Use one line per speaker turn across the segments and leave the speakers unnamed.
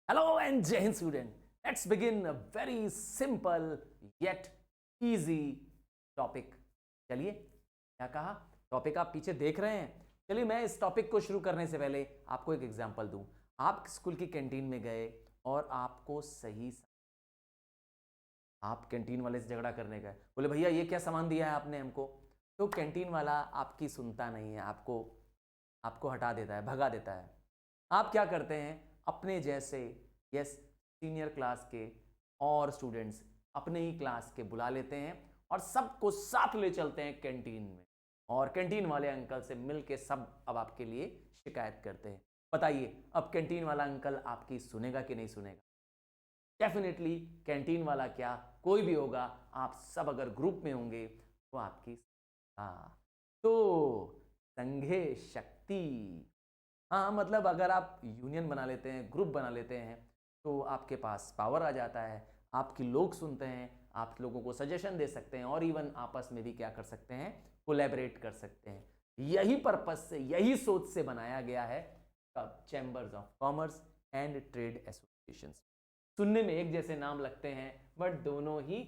Hello and Jai Hind student. Let's begin a very simple yet easy topic. चलिए, क्या कहा? Topic आप पीछे देख रहे हैं. चलिए, मैं इस टॉपिक को शुरू करने से पहले आपको एक एग्जांपल दूं. आप स्कूल की कैंटीन में गए और आपको आप कैंटीन वाले से झगड़ा करने गए. बोले भैया ये क्या सामान दिया है आपने हमको. तो कैंटीन वाला आपकी सुनता नहीं है, आपको हटा देता है, भगा देता है. आप क्या करते हैं? अपने जैसे सीनियर क्लास के और स्टूडेंट्स अपने ही क्लास के बुला लेते हैं और सबको साथ ले चलते हैं कैंटीन में, और कैंटीन वाले अंकल से मिलके सब अब आपके लिए शिकायत करते हैं. बताइए, अब कैंटीन वाला अंकल आपकी सुनेगा कि नहीं सुनेगा? डेफिनेटली कैंटीन वाला क्या, कोई भी होगा, आप सब अगर ग्रुप में होंगे तो आपकी तो संघे शक्ति. हाँ, मतलब अगर आप यूनियन बना लेते हैं, ग्रुप बना लेते हैं, तो आपके पास पावर आ जाता है, आपके लोग सुनते हैं, आप लोगों को सजेशन दे सकते हैं और इवन आपस में भी क्या कर सकते हैं, कोलैबोरेट कर सकते हैं. यही पर्पस से, यही सोच से बनाया गया है chambers of commerce and trade associations. सुनने में एक जैसे नाम लगते हैं बट दोनों ही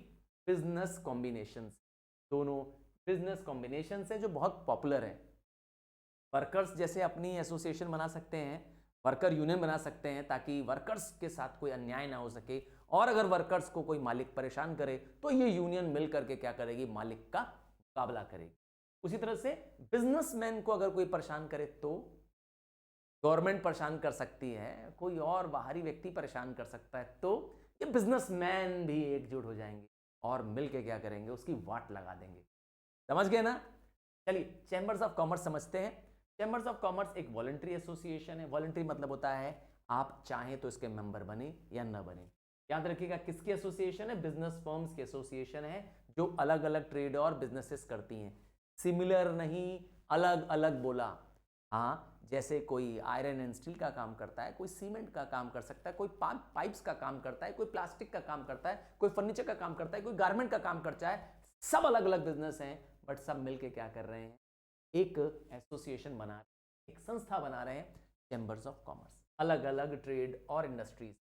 बिजनेस कॉम्बिनेशंस है जो बहुत पॉपुलर है. वर्कर्स जैसे अपनी एसोसिएशन बना सकते हैं, वर्कर यूनियन बना सकते हैं ताकि वर्कर्स के साथ कोई अन्याय ना हो सके, और अगर वर्कर्स को कोई मालिक परेशान करे तो ये यूनियन मिल करके क्या करेगी, मालिक का मुकाबला करेगी. उसी तरह से बिजनेसमैन को अगर कोई परेशान करे तो गवर्नमेंट परेशान कर सकती है, कोई और बाहरी व्यक्ति परेशान कर सकता है, तो ये बिजनेसमैन भी एकजुट हो जाएंगे और मिलके क्या करेंगे, उसकी वाट लगा देंगे. समझ गए ना? चलिए, चैम्बर्स ऑफ कॉमर्स समझते हैं. चैम्बर्स ऑफ कॉमर्स एक वॉलंटरी एसोसिएशन है. वॉलंटरी मतलब होता है आप चाहें तो इसके मेंबर बने या न बने. याद रखिएगा, किसकी एसोसिएशन है? बिजनेस फर्म्स की एसोसिएशन है जो अलग अलग ट्रेड और बिजनेसेस करती हैं. सिमिलर नहीं, अलग अलग बोला. हाँ, जैसे कोई आयरन एंड स्टील का काम करता है, कोई सीमेंट का काम कर सकता है, कोई पाइप्स का काम करता है, कोई प्लास्टिक का काम करता है, कोई फर्नीचर का काम करता है, कोई गारमेंट का काम करता है. सब अलग अलग बिजनेस हैं बट सब मिलके क्या कर रहे हैं, एक एसोसिएशन बना रहे हैं, एक संस्था बना रहे हैं, चैम्बर्स ऑफ कॉमर्स. अलग अलग ट्रेड और इंडस्ट्रीज,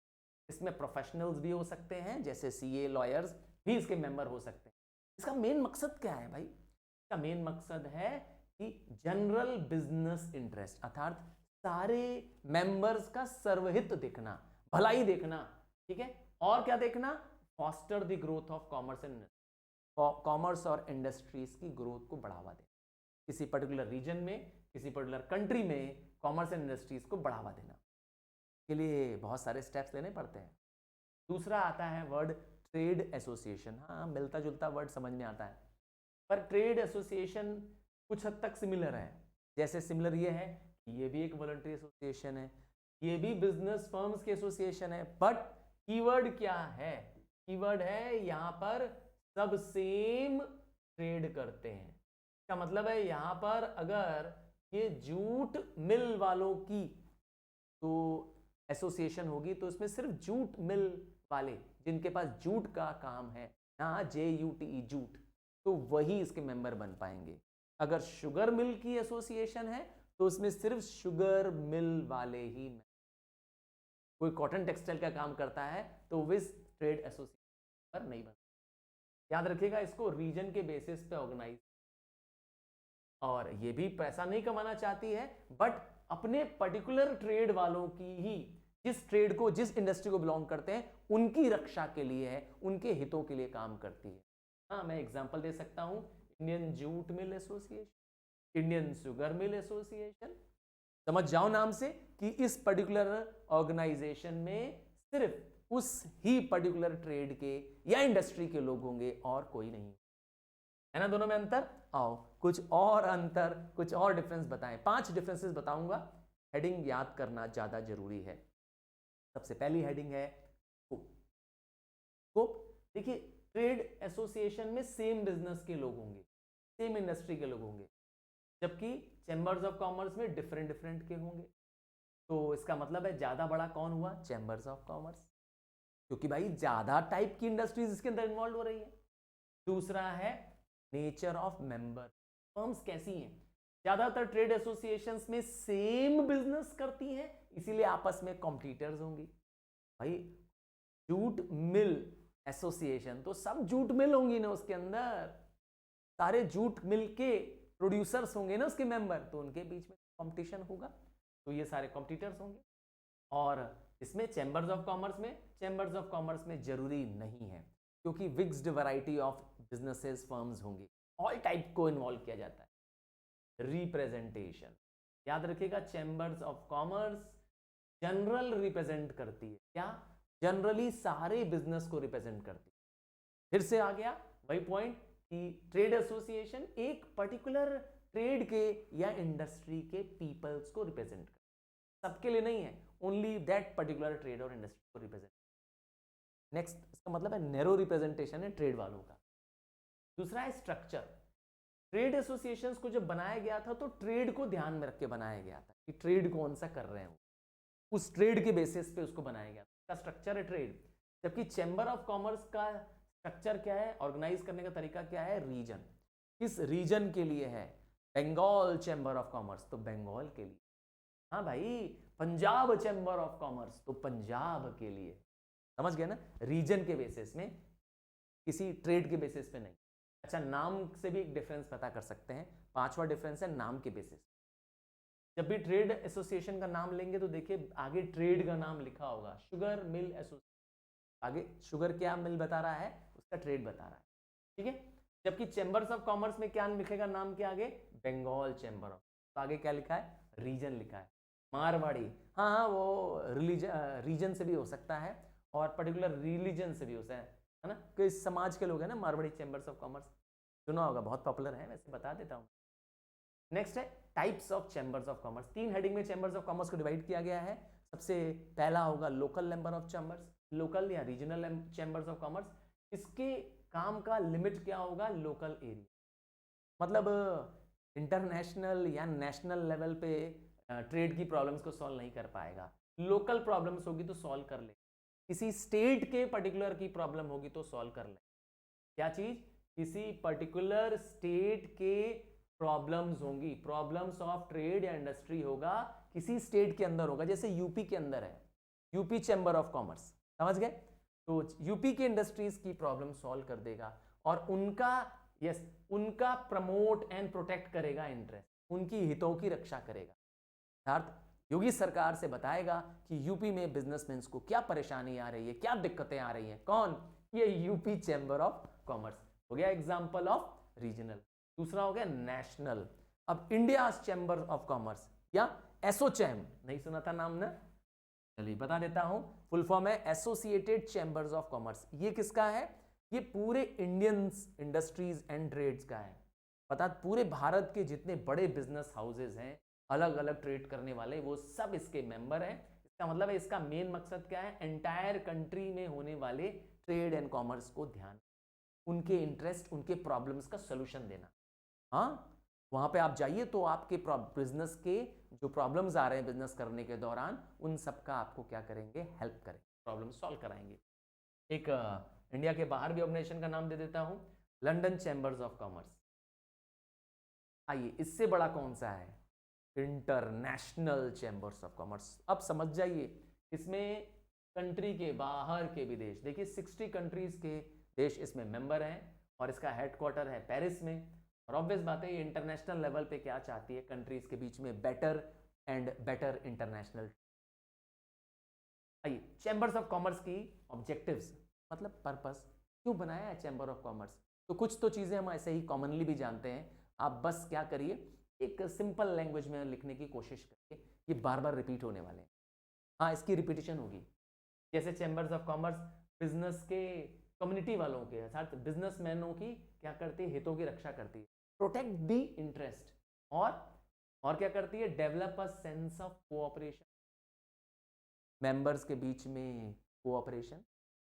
इसमें प्रोफेशनल्स भी हो सकते हैं, जैसे सीए, लॉयर्स भी इसके मेंबर हो सकते हैं. इसका मेन मकसद क्या है भाई? इसका मेन मकसद है कि जनरल बिजनेस इंटरेस्ट, अर्थात सारे मेंबर्स का सर्वहित देखना, भलाई देखना. ठीक है, और क्या देखना? Foster the growth of commerce और इंडस्ट्रीज की ग्रोथ को बढ़ावा देना. किसी पर्टिकुलर रीजन में, किसी पर्टिकुलर कंट्री में कॉमर्स एंड इंडस्ट्रीज को बढ़ावा देना के लिए बहुत सारे स्टेप्स लेने पड़ते हैं. दूसरा आता है वर्ड ट्रेड एसोसिएशन. हाँ, मिलता जुलता वर्ड समझ में आता है, पर ट्रेड एसोसिएशन कुछ हद तक सिमिलर है. जैसे सिमिलर ये है कि ये भी एक वॉलंटरी एसोसिएशन है, ये भी बिजनेस फर्म्स की एसोसिएशन है, बट कीवर्ड क्या है? कीवर्ड है यहां पर सब सेम ट्रेड करते हैं. इसका मतलब है यहां पर अगर ये जूट मिल वालों की तो एसोसिएशन होगी, तो इसमें सिर्फ जूट मिल वाले जिनके पास जूट का काम है, यहाँ JUTE जूट, तो वही इसके मेंबर बन पाएंगे. अगर शुगर मिल की एसोसिएशन है तो उसमें सिर्फ शुगर मिल वाले ही. कोई कॉटन टेक्सटाइल का काम करता है तो विस ट्रेड एसोसिएशन पर नहीं बनता. याद रखिएगा, इसको रीजन के बेसिस पे ऑर्गेनाइज, और ये भी पैसा नहीं कमाना चाहती है बट अपने पर्टिकुलर ट्रेड वालों की ही, जिस ट्रेड को, जिस इंडस्ट्री को बिलोंग करते हैं, उनकी रक्षा के लिए है, उनके हितों के लिए काम करती है. हाँ, मैं एग्जांपल दे सकता हूं, Indian jute mill association, Indian sugar mill association. समझ जाओ नाम से कि इस पर्टिकुलर ऑर्गेनाइजेशन में सिर्फ उस ही पर्टिकुलर ट्रेड के या इंडस्ट्री के लोग होंगे और कोई नहीं है ना. दोनों में अंतर. आओ कुछ और अंतर, कुछ और डिफरेंस बताएं. 5 डिफरेंसेस बताऊंगा. हेडिंग याद करना ज्यादा जरूरी है. सबसे पहली हेडिंग है स्कोप. देखिए, ट्रेड एसोसिएशन में सेम बिजनेस के लोग होंगे, सेम इंडस्ट्री के लोग होंगे, जबकि चैम्बर्स ऑफ कॉमर्स में डिफरेंट डिफरेंट के होंगे. तो इसका मतलब है ज्यादा बड़ा कौन हुआ? चैम्बर्स ऑफ कॉमर्स, क्योंकि भाई ज्यादा टाइप की इंडस्ट्रीज इसके अंदर इन्वॉल्व हो रही है. दूसरा है नेचर ऑफ मेंबर, फर्म्स कैसी हैं. ज्यादातर ट्रेड एसोसिएशंस में सेम बिजनेस करती हैं, इसीलिए आपस में कॉम्पिटिटर्स होंगी. भाई जूट मिल एसोसिएशन, तो सब जूट मिल होंगी ना उसके अंदर, सारे जूट मिल के प्रोड्यूसर्स होंगे ना उसके मेंबर, तो उनके बीच में कंपटीशन होगा, तो ये सारे कॉम्पिटिटर्स होंगे। और इसमें चैम्बर्स ऑफ कॉमर्स में, चैम्बर्स ऑफ कॉमर्स में जरूरी नहीं है, क्योंकि विक्स्ड वैरायटी ऑफ बिजनेसेस फर्म्स होंगी, ऑल टाइप को इन्वॉल्व किया जाता है। रिप्रेजेंटेशन याद रखिएगा, chambers of commerce general represent करती है, क्या? जनरली सारे बिजनेस को रिप्रेजेंट करती है। फिर से आ गया वही पॉइंट कि ट्रेड एसोसिएशन एक पर्टिकुलर ट्रेड के या इंडस्ट्री के पीपल्स को रिप्रेजेंट करती है, सबके लिए नहीं है, ओनली दैट पर्टिकुलर ट्रेड और इंडस्ट्री को रिप्रेजेंट। नेक्स्ट, इसका मतलब है नैरो रिप्रेजेंटेशन है ट्रेड वालों का। दूसरा है स्ट्रक्चर। ट्रेड एसोसिएशंस को जब बनाया गया था तो ट्रेड को ध्यान में रख के बनाया गया था कि ट्रेड कौन सा कर रहे हैं, उस ट्रेड के बेसिस पे उसको बनाया गया था, स्ट्रक्चर है ट्रेड। जबकि चैम्बर ऑफ कॉमर्स का स्ट्रक्चर क्या है, ऑर्गेनाइज करने का तरीका क्या है, रीजन। किस रीजन के लिए है? बंगाल चैम्बर ऑफ कॉमर्स तो बंगाल के लिए, हाँ भाई पंजाब चैम्बर ऑफ कॉमर्स तो पंजाब के लिए, समझ गए ना, रीजन के बेसिस में, किसी ट्रेड के बेसिस पे नहीं। अच्छा, नाम से भी एक डिफरेंस पता कर सकते हैं, पांचवा डिफरेंस है नाम के बेसिस। जब भी ट्रेड एसोसिएशन का नाम लेंगे तो देखिए आगे ट्रेड का नाम लिखा होगा, शुगर मिल एसोसिएशन, आगे शुगर क्या मिल बता रहा है, उसका ट्रेड बता रहा है, ठीक है। जबकि चैम्बर्स ऑफ कॉमर्स में क्या लिखेगा नाम के आगे, बंगाल चैम्बर ऑफ, तो आगे क्या लिखा है, रीजन लिखा है। मारवाड़ी, हाँ हाँ वो रीजन से भी हो सकता है और पर्टिकुलर रिलीजन से भी हो सकता है ना, किस समाज के लोग हैं ना मारवाड़ी चैम्बर्स ऑफ कॉमर्स, सुना होगा, बहुत पॉपुलर है, वैसे बता देता हूँ। नेक्स्ट है types of chambers of commerce. तीन हेडिंग में चैम्बर्स ऑफ कॉमर्स को डिवाइड किया गया है। सबसे पहला होगा local number of chambers, local या रीजनल चैम्बर्स ऑफ कॉमर्स। इसके काम का लिमिट क्या होगा, लोकल एरिया, मतलब इंटरनेशनल या नेशनल लेवल पे ट्रेड की प्रॉब्लम्स को सॉल्व नहीं कर पाएगा, लोकल प्रॉब्लम्स होगी तो सॉल्व कर ले, किसी स्टेट के पर्टिकुलर की प्रॉब्लम होगी तो सॉल्व कर ले। क्या चीज, किसी पर्टिकुलर स्टेट के प्रॉब्लम्स होंगी, प्रॉब्लम्स ऑफ ट्रेड या इंडस्ट्री होगा, किसी स्टेट के अंदर होगा, जैसे यूपी के अंदर है यूपी चैम्बर ऑफ कॉमर्स, समझ गए, तो यूपी के इंडस्ट्रीज की प्रॉब्लम सॉल्व कर देगा और उनका उनका प्रमोट एंड प्रोटेक्ट करेगा इंटरेस्ट, उनकी हितों की रक्षा करेगा। अर्थात योगी सरकार से बताएगा कि यूपी में बिजनेसमैन को क्या परेशानी आ रही है, क्या दिक्कतें आ रही हैं, कौन, ये यूपी चैम्बर ऑफ कॉमर्स हो गया एग्जांपल ऑफ रीजनल। दूसरा हो गया नेशनल। अब इंडिया चैम्बर ऑफ कॉमर्स या एसोचैम, नहीं सुना था नाम ना, चलिए बता देता हूं, फुल फॉर्म है एसोसिएटेड चैम्बर्स ऑफ कॉमर्स। ये किसका है, ये पूरे इंडियन इंडस्ट्रीज एंड ट्रेड्स का है, पता, पूरे भारत के जितने बड़े बिजनेस हाउसेज हैं अलग अलग ट्रेड करने वाले, वो सब इसके मेंबर हैं। इसका मतलब है इसका मेन मकसद क्या है, एंटायर कंट्री में होने वाले ट्रेड एंड कॉमर्स को ध्यान, उनके इंटरेस्ट, उनके प्रॉब्लम्स का सोल्यूशन देना। हाँ, वहां पे आप जाइए तो आपके बिजनेस के जो प्रॉब्लम्स आ रहे हैं बिजनेस करने के दौरान, उन सब का आपको क्या करेंगे, हेल्प करेंगे, प्रॉब्लम सॉल्व कराएंगे। एक इंडिया के बाहर भी ऑर्गेनाइजेशन का नाम दे देता हूं, लंदन चैम्बर्स ऑफ कॉमर्स। आइए, इससे बड़ा कौन सा है, इंटरनेशनल चैम्बर्स ऑफ कॉमर्स। अब समझ जाइए, इसमें कंट्री के बाहर के भी देश, देखिए 60 कंट्रीज के देश इसमें मेंबर हैं और इसका हेडक्वार्टर है पेरिस में। और ऑब्वियस बात है ये इंटरनेशनल लेवल पे क्या चाहती है, कंट्रीज के बीच में बेटर एंड बेटर इंटरनेशनल। आइए, चैम्बर्स ऑफ कॉमर्स की ऑब्जेक्टिव्स, मतलब पर्पस, क्यों बनाया है चैम्बर ऑफ कॉमर्स, तो कुछ तो चीजें हम ऐसे ही कॉमनली भी जानते हैं, आप बस क्या करिए, एक सिंपल लैंग्वेज में लिखने की कोशिश करिए, ये बार बार रिपीट होने वाले हैं, हाँ इसकी रिपीटिशन होगी। जैसे चैम्बर्स ऑफ कॉमर्स बिजनेस के कम्युनिटी वालों के अर्थात बिजनेसमैनों की क्या करती है, हितों की रक्षा करती है, प्रोटेक्ट दी इंटरेस्ट, और क्या करती है, develop a sense of cooperation, members के बीच में कोऑपरेशन।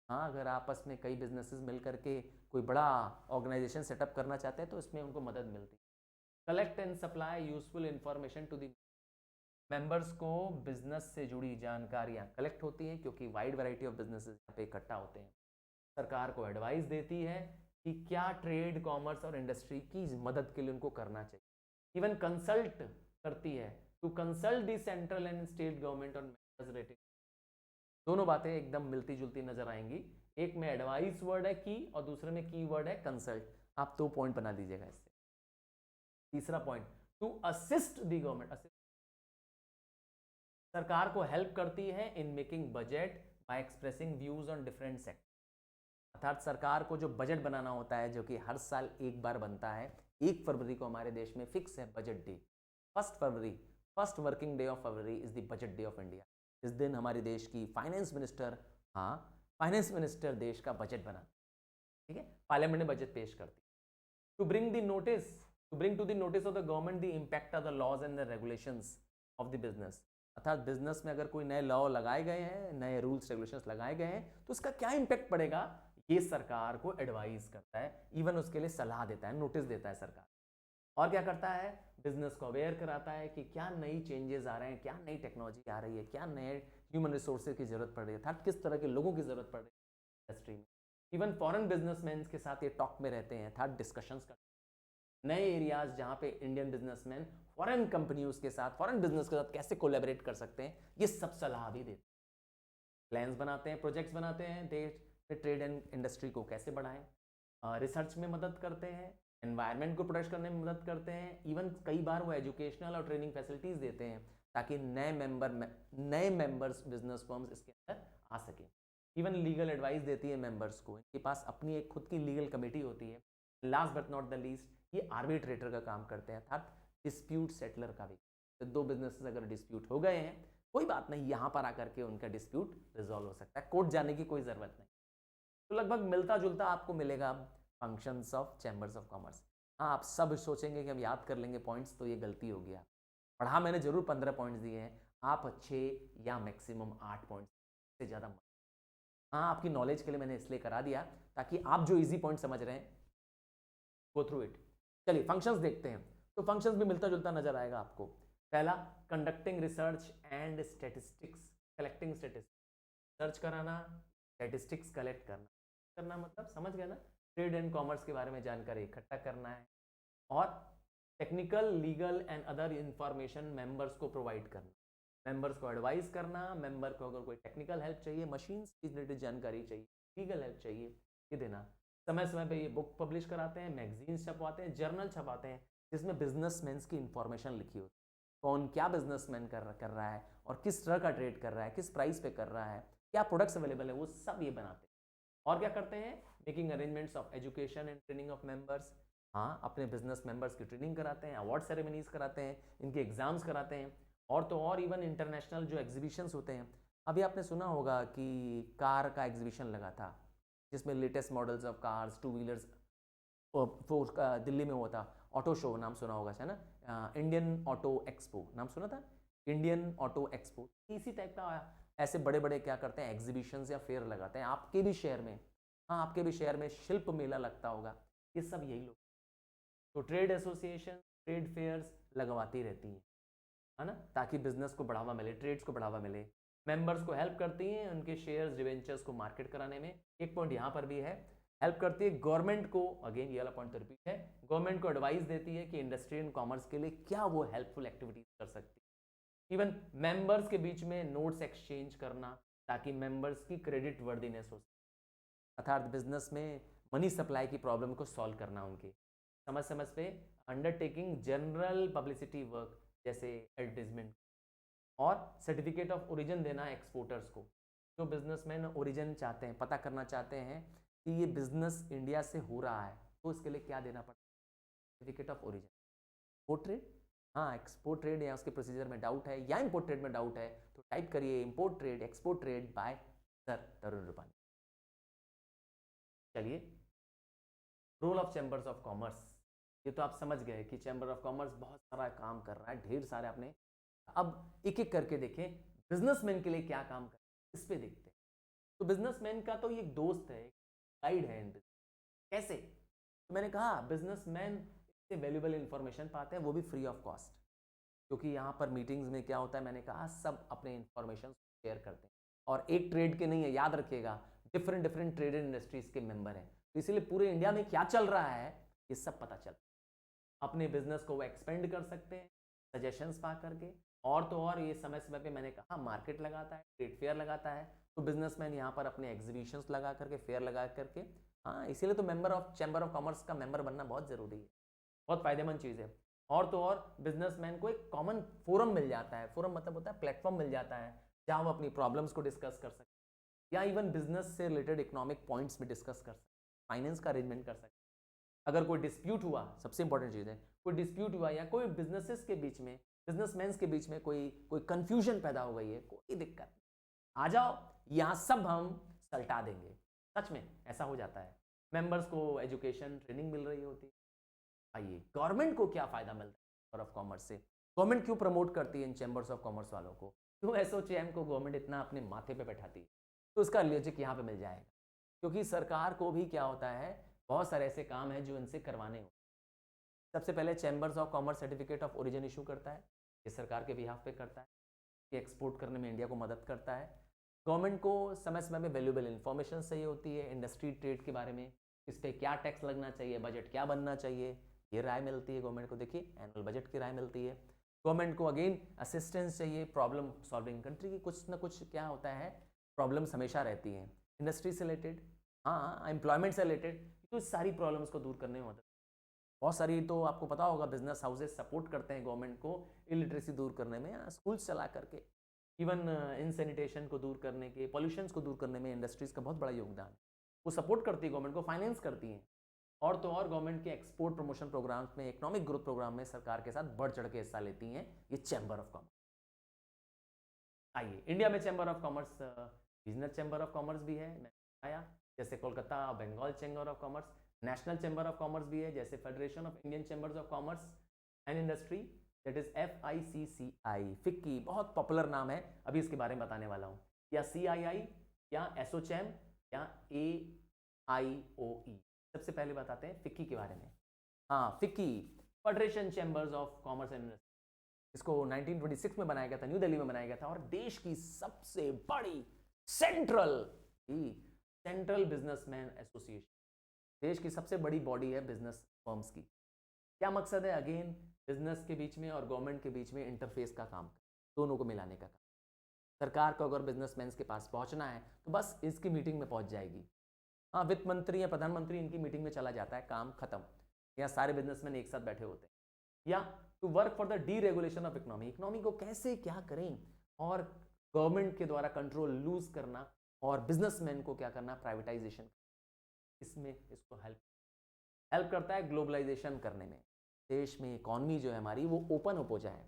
हाँ, अगर आपस में कई बिजनेसेस मिल करके कोई बड़ा ऑर्गेनाइजेशन सेटअप करना चाहते हैं तो इसमें उनको मदद मिलती है। Collect and supply useful information to the members को बिजनेस से जुड़ी जानकारियां कलेक्ट होती हैं क्योंकि वाइड वैरायटी ऑफ बिजनेसेस यहाँ पे इकट्ठा होते हैं। सरकार को एडवाइस देती है कि क्या ट्रेड, कॉमर्स और इंडस्ट्री की मदद के लिए उनको करना चाहिए। इवन कंसल्ट करती है, to consult the central and state government on measures rating. दोनों बातें एकदम मिलती जुलती नजर आएंगी। एक में एडवाइस वर्ड है की और दूसरे में की वर्ड है कंसल्ट। आप 2 पॉइंट बना दीजिएगा इससे। तीसरा point, to assist the government, सरकार को हेल्प करती है in making budget by expressing views on different sector. अर्थात सरकार को जो बजट बनाना होता है, जो कि हर साल एक बार बनता है, 1 फरवरी को हमारे देश में फिक्स है budget day. 1 February, first working day of February is the budget day of India. इस दिन हमारे देश की फाइनेंस मिनिस्टर, फाइनेंस मिनिस्टर देश का बजट बनाती, ठीक है, पार्लियामेंट में बजट पेश करती। To bring to the notice of the government the impact of the laws and the regulations of the business. अर्थात बिजनेस में अगर कोई नए लॉ लगाए गए हैं, नए रूल्स रेगुलेशंस लगाए गए हैं, तो उसका क्या इंपैक्ट पड़ेगा, ये सरकार को एडवाइस करता है, इवन उसके लिए सलाह देता है, नोटिस देता है सरकार। और क्या करता है, बिजनेस को अवेयर कराता है कि क्या नई चेंजेस आ रहे हैं, क्या नई टेक्नोलॉजी आ रही है, क्या नए ह्यूमन रिसोर्सेज की जरूरत पड़ रही है, अर्थात किस तरह के लोगों की जरूरत पड़ रही है इंडस्ट्री में। इवन फॉरेन बिजनेसमैन के साथ ये टॉक में रहते हैं, अर्थात डिस्कशंस करते हैं, नए एरियाज जहां पे इंडियन बिजनेसमैन फॉरेन कंपनियों के साथ, फॉरेन बिजनेस के साथ कैसे कोलैबोरेट कर सकते हैं, ये सब सलाह भी देते हैं। प्लान्स बनाते हैं, प्रोजेक्ट्स बनाते हैं, देश में ट्रेड एंड इंडस्ट्री को कैसे बढ़ाएं, रिसर्च में मदद करते हैं, एनवायरनमेंट को प्रोटेक्ट करने में मदद करते हैं। इवन कई बार वो एजुकेशनल और ट्रेनिंग फैसिलिटीज़ देते हैं ताकि नए मेंबर्स बिजनेस फर्म्स इसके अंदर आ सकें। इवन लीगल एडवाइस देती है मेंबर्स को, इनके पास अपनी एक खुद की लीगल कमेटी होती है। Last but not the least, ये आर्बिट्रेटर का काम करते हैं, अर्थात डिस्प्यूट सेटलर का भी। तो 2 बिजनेसेस अगर डिस्प्यूट हो गए हैं, कोई बात नहीं, यहाँ पर आकर के उनका डिस्प्यूट रिजॉल्व हो सकता है, कोर्ट जाने की कोई ज़रूरत नहीं। तो लगभग मिलता जुलता आपको मिलेगा functions of chambers of commerce. हाँ, आप सब सोचेंगे कि हम याद कर लेंगे पॉइंट्स, तो ये गलती हो गया। पढ़ा मैंने जरूर 15 पॉइंट्स दिए हैं, आप 6 या मैक्सिमम 8 पॉइंट्स से ज़्यादा मत। हाँ, आपकी नॉलेज के लिए मैंने इसलिए करा दिया ताकि आप जो इजी पॉइंट समझ रहे हैं, गो थ्रू इट। चलिए फंक्शंस देखते हैं। तो फंक्शंस भी मिलता जुलता नजर आएगा आपको। पहला, conducting research and statistics, collecting statistics, search कराना, स्टैटिस्टिक्स कलेक्ट करना मतलब समझ गया ना, ट्रेड एंड कॉमर्स के बारे में जानकारी इकट्ठा करना है, और technical, legal and other information members को प्रोवाइड करना, मेंबर्स को एडवाइस करना, मेंबर को अगर कोई टेक्निकल हेल्प चाहिए, मशीन से रिलेटेड जानकारी चाहिए, लीगल हेल्प चाहिए, ये देना। समय समय पे ये बुक पब्लिश कराते हैं, मैगजीन्स छपवाते हैं, जर्नल छपाते हैं, जिसमें बिजनेसमैन की इंफॉर्मेशन लिखी होती है, कौन क्या बिजनेसमैन कर रहा है और किस तरह का ट्रेड कर रहा है, किस प्राइस पे कर रहा है, क्या प्रोडक्ट्स अवेलेबल है, वो सब ये बनाते हैं। और क्या करते हैं, making arrangements of education and training of members. हाँ, अपने बिजनेस मेंबर्स की ट्रेनिंग कराते हैं, अवार्ड सेरेमनीज कराते हैं, इनके एग्जाम्स कराते हैं, और तो और इवन इंटरनेशनल जो एग्जीबिशंस होते हैं। अभी आपने सुना होगा कि कार का एग्जीबिशन लगा था, जिसमें latest models of cars, 2 wheelers, four का दिल्ली में हुआ था। ऑटो शो नाम सुना होगा, है ना, इंडियन ऑटो एक्सपो नाम सुना था, इंडियन ऑटो एक्सपो। इसी टाइप का ऐसे बड़े बड़े क्या करते हैं, एग्जीबिशंस या फेयर लगाते हैं। आपके भी शहर में, हाँ आपके भी शहर में शिल्प मेला लगता होगा, ये सब यही लोग। तो ट्रेड एसोसिएशन ट्रेड फेयर्स लगवाती रहती है ना, ताकि बिजनेस को बढ़ावा मिले, ट्रेड्स को बढ़ावा मिले। मेंबर्स को हेल्प करती हैं उनके शेयर्स, डिवेंचर्स को मार्केट कराने में। एक पॉइंट यहाँ पर भी है, हेल्प करती है गवर्नमेंट को, अगेन ये वाला पॉइंट तो रिपीट है, गवर्नमेंट को एडवाइस देती है कि इंडस्ट्री एंड कॉमर्स के लिए क्या वो हेल्पफुल एक्टिविटीज कर सकती है। इवन मेंबर्स के बीच में नोट्स एक्सचेंज करना, ताकि मेंबर्स की क्रेडिट वर्दीनेस हो, अर्थात बिजनेस में मनी सप्लाई की प्रॉब्लम को सॉल्व करना, उनके समझ समझ पे अंडरटेकिंग जनरल पब्लिसिटी वर्क जैसे एडवर्टीजमेंट, और सर्टिफिकेट ऑफ ओरिजिन देना एक्सपोर्टर्स को। जो बिजनेसमैन ओरिजिन चाहते हैं, पता करना चाहते हैं कि ये बिजनेस इंडिया से हो रहा है, तो इसके लिए क्या देना पड़ता है, certificate of origin. Export trade, हाँ एक्सपोर्ट ट्रेड या उसके प्रोसीजर में डाउट है, या इम्पोर्ट ट्रेड में डाउट है, तो टाइप करिए import trade, export trade by sir Tarun Rupani. चलिए, role of chambers of commerce, ये तो आप समझ गए कि चैम्बर ऑफ कॉमर्स बहुत सारा काम कर रहा है, ढेर सारे आपने। अब एक एक करके देखें बिजनेसमैन के लिए क्या काम कर रहा है, इस पे देखते हैं। तो बिजनेसमैन का तो ये एक दोस्त है, गाइड है इन बिजनेस। कैसे, तो मैंने कहा बिजनेसमैन इससे वैल्यूएबल इंफॉर्मेशन पाते हैं, वो भी फ्री ऑफ कॉस्ट, क्योंकि यहाँ पर मीटिंग्स में क्या होता है, मैंने कहा सब अपने इंफॉर्मेशन शेयर करते हैं, और एक ट्रेड के नहीं है, याद रखिएगा, डिफरेंट डिफरेंट ट्रेड इंडस्ट्रीज के मेंबर हैं, तो इसीलिए पूरे इंडिया में क्या चल रहा है ये सब पता चल, अपने बिजनेस को वो एक्सपेंड कर सकते हैं सजेशंस पा करके। और तो और ये समय समय पे मैंने कहा मार्केट लगाता है, ट्रेड फेयर लगाता है, तो बिजनेसमैन यहाँ पर अपने एग्जीबिशंस लगा करके, फेयर लगा करके, हाँ, इसीलिए तो member of chamber of commerce का मेंबर बनना बहुत ज़रूरी है, बहुत फायदेमंद चीज़ है। और तो और बिजनेसमैन को एक कॉमन फोरम मिल जाता है, फोरम मतलब होता है प्लेटफॉर्म मिल जाता है जहाँ वो अपनी प्रॉब्लम्स को डिस्कस कर सकते या इवन बिजनेस से रिलेटेड इकोनॉमिक पॉइंट्स में डिस्कस कर सकते, फाइनेंस का अरेंजमेंट कर सकते। अगर कोई डिस्प्यूट हुआ, सबसे इंपॉर्टेंट चीज़ है, कोई डिस्प्यूट हुआ या कोई बिजनेसेस के बीच में, बिजनेसमैन के बीच में कोई कंफ्यूजन पैदा हो गई है, कोई दिक्कत नहीं, आ जाओ, यहाँ सब हम सल्टा देंगे। सच में ऐसा हो जाता है। मेंबर्स को एजुकेशन ट्रेनिंग मिल रही होती है। आइए, गवर्नमेंट को क्या फायदा मिलता है चैम्बर ऑफ कॉमर्स से? गवर्नमेंट क्यों प्रमोट करती है इन चैम्बर्स ऑफ कॉमर्स वालों को? क्यों एसोचैम को गवर्नमेंट इतना अपने माथे पे बैठाती है? तो इसका लॉजिक यहाँ पे मिल जाएगा, क्योंकि सरकार को भी क्या होता है, बहुत सारे ऐसे काम हैं जो इनसे करवाने होते हैं। सबसे पहले chambers of commerce certificate of origin issue करता है, ये सरकार के बिहाफ पे करता है, ये एक्सपोर्ट करने में इंडिया को मदद करता है। गवर्नमेंट को समय समय में वैल्यूएबल इंफॉर्मेशन चाहिए होती है इंडस्ट्री ट्रेड के बारे में, इस पर क्या टैक्स लगना चाहिए, बजट क्या बनना चाहिए, ये राय मिलती है गवर्नमेंट को। देखिए, एनुअल बजट की राय मिलती है। गवर्नमेंट को अगेन असिस्टेंस चाहिए प्रॉब्लम सॉल्विंग, कंट्री की कुछ ना कुछ क्या होता है, प्रॉब्लम्स हमेशा रहती हैं इंडस्ट्री से रिलेटेड, हाँ, एम्प्लॉयमेंट से रिलेटेड, तो इस सारी प्रॉब्लम्स को दूर करने में मदद। बहुत सारी तो आपको पता होगा बिजनेस हाउसेस सपोर्ट करते हैं गवर्नमेंट को इलिटरेसी दूर करने में, स्कूल्स चला करके, इवन इनसेनिटेशन को दूर करने के, पॉल्यूशंस को दूर करने में इंडस्ट्रीज़ का बहुत बड़ा योगदान है। वो सपोर्ट करती है गवर्नमेंट को, फाइनेंस करती हैं। और तो और गवर्नमेंट के एक्सपोर्ट प्रमोशन प्रोग्राम्स में, इकोनॉमिक ग्रोथ प्रोग्राम में सरकार के साथ बढ़ चढ़ के हिस्सा लेती हैं ये चैम्बर ऑफ कॉमर्स। आइए, इंडिया में chamber of commerce, regional chamber of commerce भी है, मैंने बताया, जैसे Kolkata Bengal chamber of commerce. National chamber of commerce भी है, जैसे federation of Indian chambers of commerce and industry, that is FICCI, FICCI, बहुत पॉपुलर नाम है, अभी इसके बारे में बताने वाला हूँ, या CII या एसोचैम या AIOE। सबसे पहले बताते हैं फिक्की के बारे में। हाँ, FICCI, federation chambers of commerce and industry, इसको 1926 में बनाया गया था, न्यू दिल्ली में बनाया गया था, और देश की सबसे बड़ी सेंट्रल बिजनेसमैन एसोसिएशन, देश की सबसे बड़ी बॉडी है बिजनेस फर्म्स की। क्या मकसद है? अगेन, बिजनेस के बीच में और गवर्नमेंट के बीच में इंटरफेस का काम, दोनों को मिलाने का काम। सरकार को अगर बिजनेसमैन के पास पहुंचना है तो बस इसकी मीटिंग में पहुंच जाएगी। हाँ, वित्त मंत्री या प्रधानमंत्री इनकी मीटिंग में चला जाता है, काम खत्म। या सारे बिजनेसमैन एक साथ बैठे होते हैं। या to work for the deregulation of economy, economy को कैसे क्या करें, और गवर्नमेंट के द्वारा कंट्रोल लूज करना, और बिजनेसमैन को क्या करना, प्राइवेटाइजेशन, इसमें इसको हेल्प करता है ग्लोबलाइजेशन करने में। देश में इकॉनमी जो है हमारी वो ओपन अप हो जाए,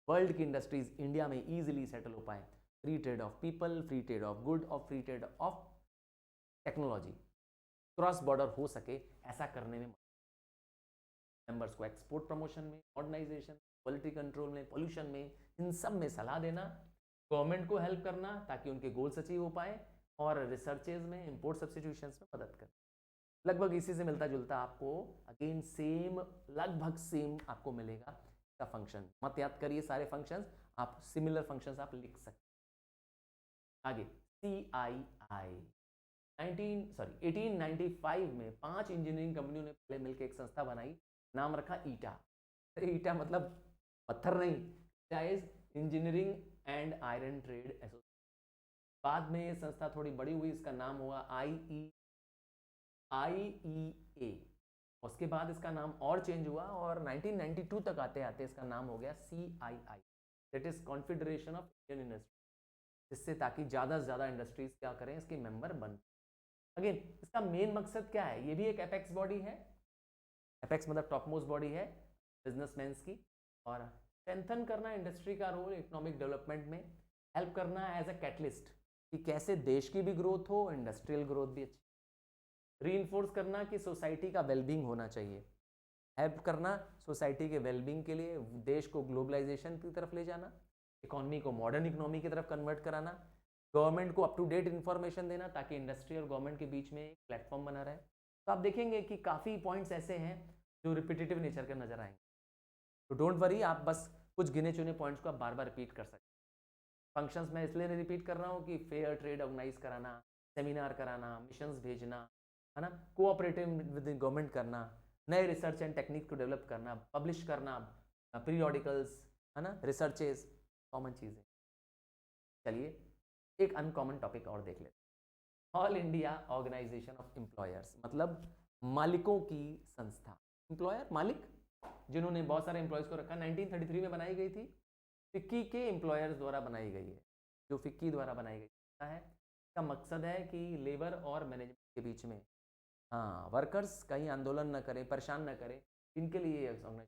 वर्ल्ड की इंडस्ट्रीज इंडिया में ईजिली सेटल हो पाए, free trade of people, free trade of good और free trade of technology cross border हो सके, ऐसा करने में मेंबर्स को एक्सपोर्ट प्रमोशन में, मॉडर्नाइजेशन, क्वालिटी कंट्रोल में, पोल्यूशन में, इन सब में सलाह देना, गवर्नमेंट को हेल्प करना ताकि उनके गोल्स अचीव हो पाए, और रिसर्चेज में, इंपोर्ट सब्सटीट्यूशंस में मदद करना। लगभग इसी से मिलता जुलता आपको अगेन सेम, लगभग सेम आपको मिलेगा का फंक्शन। मत याद करिए सारे फंक्शंस, आप सिमिलर फंक्शंस आप लिख सकते। आगे CII 1895 में 5 इंजीनियरिंग कंपनियों ने पहले मिलकर एक संस्था बनाई, नाम रखा ईटा। ईटा मतलब पत्थर नहीं, eta is engineering and iron trade association. बाद में ये संस्था थोड़ी बड़ी हुई, इसका नाम हुआ IEA। उसके बाद इसका नाम और चेंज हुआ, और 1992 तक आते आते इसका नाम हो गया CII, that is confederation of Indian industry, जिससे ताकि ज़्यादा से ज़्यादा इंडस्ट्रीज क्या करें, इसके मेंबर बन। अगेन, इसका मेन मकसद क्या है? ये भी एक एपेक्स बॉडी है, एपेक्स मतलब टॉप मोस्ट बॉडी है बिजनेसमैन्स की, और स्ट्रेंथन करना इंडस्ट्री का रोल इकोनॉमिक डेवलपमेंट में, हेल्प करना एज अ कैटलिस्ट कि कैसे देश की भी ग्रोथ हो, इंडस्ट्रियल ग्रोथ भी अच्छी, रीइंफोर्स करना कि सोसाइटी का वेलबींग होना चाहिए, हेल्प करना सोसाइटी के वेलबींग के लिए, देश को ग्लोबलाइजेशन की तरफ ले जाना, इकोनॉमी को मॉडर्न इकोनॉमी की तरफ कन्वर्ट कराना, गवर्नमेंट को अप टू डेट इन्फॉर्मेशन देना ताकि इंडस्ट्री और गवर्नमेंट के बीच में एक प्लेटफॉर्म बना रहे। तो आप देखेंगे कि काफ़ी पॉइंट्स ऐसे हैं जो रिपीटेटिव नेचर के नजर आएंगे, तो डोंट वरी, आप बस कुछ गिने चुने पॉइंट्स को आप बार बार रिपीट कर सकते हैं। फंक्शंस मैं इसलिए नहीं रिपीट कर रहा हूँ कि फेयर ट्रेड ऑर्गेनाइज कराना, सेमिनार कराना, मिशंस भेजना, है ना, कोऑपरेटिव विद गवर्नमेंट करना, नए रिसर्च एंड टेक्निक को डेवलप करना, पब्लिश करना, पीरियोडिकल्स, है ना, रिसर्चेज, कॉमन चीज़ें। चलिए, एक अनकॉमन टॉपिक और देख लेते हैं। All India organisation of employers, मतलब मालिकों की संस्था। एम्प्लॉयर मालिक, जिन्होंने बहुत सारे एम्प्लॉयज़ को रखा, 1933 में बनाई गई थी, फिक्की के एम्प्लॉयर्स द्वारा बनाई गई है, जो फिक्की द्वारा बनाई गई है। इसका मकसद है कि लेबर और मैनेजमेंट के बीच में, हाँ, वर्कर्स कहीं आंदोलन न करें, परेशान न करें, इनके लिए ऑर्गेनाइजेशन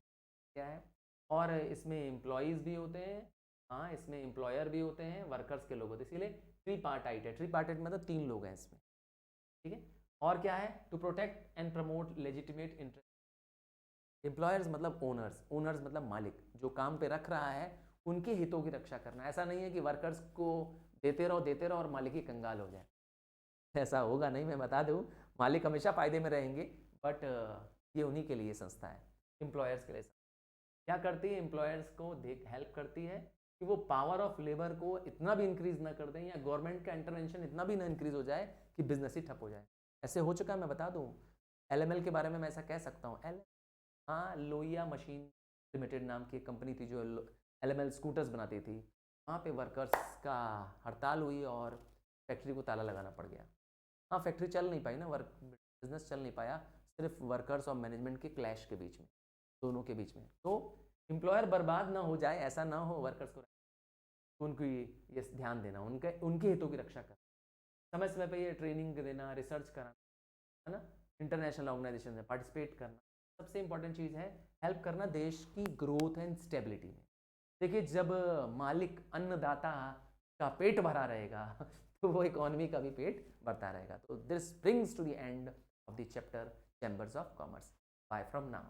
क्या है। और इसमें एम्प्लॉयज़ भी होते हैं, हाँ, इसमें एम्प्लॉयर भी होते हैं, वर्कर्स के लोग होते हैं, इसीलिए ट्रीपार्टाइट है। ट्रीपार्टाइट मतलब 3 लोग हैं इसमें, ठीक है। और क्या है, to protect and promote legitimate interest. Employers मतलब ओनर्स, ओनर्स मतलब मालिक, जो काम पे रख रहा है उनके हितों की रक्षा करना। ऐसा नहीं है कि वर्कर्स को देते रहो और मालिक ही कंगाल हो जाए, ऐसा होगा नहीं, मैं बता दूं। मालिक हमेशा फायदे में रहेंगे, बट ये उन्हीं के लिए संस्था है, एम्प्लॉयर्स के लिए। क्या करती है, एम्प्लॉयर्स को हेल्प करती है कि वो पावर ऑफ लेबर को इतना भी इंक्रीज ना कर दें, या गवर्नमेंट का इंटरवेंशन इतना भी ना इंक्रीज हो जाए कि बिजनेस ही ठप हो जाए। ऐसे हो चुका है, मैं बता दूं। एलएमएल के बारे में मैं ऐसा कह सकता हूँ। हाँ, लोहिया मशीन लिमिटेड नाम की एक कंपनी थी जो एलएमएल स्कूटर्स बनाती थी। वहाँ पे वर्कर्स का हड़ताल हुई और फैक्ट्री को ताला लगाना पड़ गया। हाँ, फैक्ट्री चल नहीं पाई ना, बिजनेस चल नहीं पाया, सिर्फ वर्कर्स और मैनेजमेंट के क्लैश के बीच में, दोनों के बीच में। तो एम्प्लॉयर बर्बाद ना हो जाए, ऐसा ना हो, वर्कर्स को उनको ये ध्यान देना, उनके हितों की रक्षा करना, समय समय पे ये ट्रेनिंग देना, रिसर्च कराना, है ना, इंटरनेशनल ऑर्गेनाइजेशन में पार्टिसिपेट करना। सबसे इंपॉर्टेंट चीज़ है हेल्प करना देश की ग्रोथ एंड स्टेबिलिटी में। देखिए, जब मालिक अन्नदाता का पेट भरा रहेगा तो वो इकोनॉमी का भी पेट भरता रहेगा। तो this brings to the end of the chapter Chambers of Commerce. Bye from now.